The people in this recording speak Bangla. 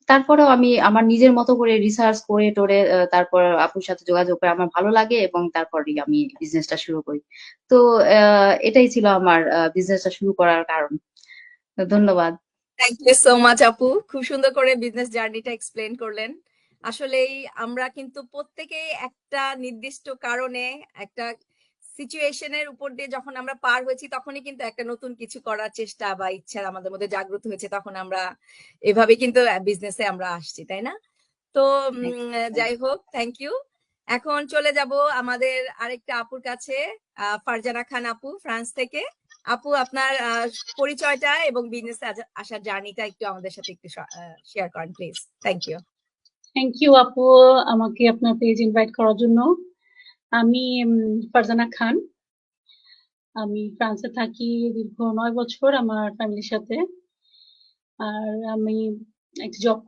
তারপরেও আমি আমার নিজের মতো করে রিসার্চ করে টরে তারপর আপুর সাথে যোগাযোগ করে আমার ভালো লাগে এবং তারপরেই আমি বিজনেসটা শুরু করি। তো এটাই ছিল আমার বিজনেসটা শুরু করার কারণ। তো ধন্যবাদ। থ্যাংক ইউ সো মাচ আপু, খুব সুন্দর করে বিজনেস জার্নিটা এক্সপ্লেন করলেন। আসলেই আমরা কিন্তু প্রত্যেকেই একটা নির্দিষ্ট কারণে, একটা সিচুয়েশনের উপর দিয়ে যখন আমরা পার হয়েছি, তখনই কিন্তু একটা নতুন কিছু করার চেষ্টা বা ইচ্ছা আমাদের মধ্যে জাগ্রত হয়েছে, তখন আমরা এভাবে কিন্তু বিজনেসে আমরা আসছি, তাই না? তো যাই হোক, থ্যাংক ইউ। এখন চলে যাব আমাদের আরেকটা আপুর কাছে, ফারজানা খান আপু, ফ্রান্স থেকে। আপু, আপনার পরিচয়টা এবং বিজনেসে আসার জার্নিটা একটু আমাদের সাথে একটু শেয়ার করেন please. Thank you. Thank you আপু, আমাকে আপনার পেজ ইনভাইট করার জন্য। আমি ফারজানা খান, আমি ফ্রান্সে থাকি দীর্ঘ 9 বছর আমার ফ্যামিলির সাথে। আর আমি একটা জব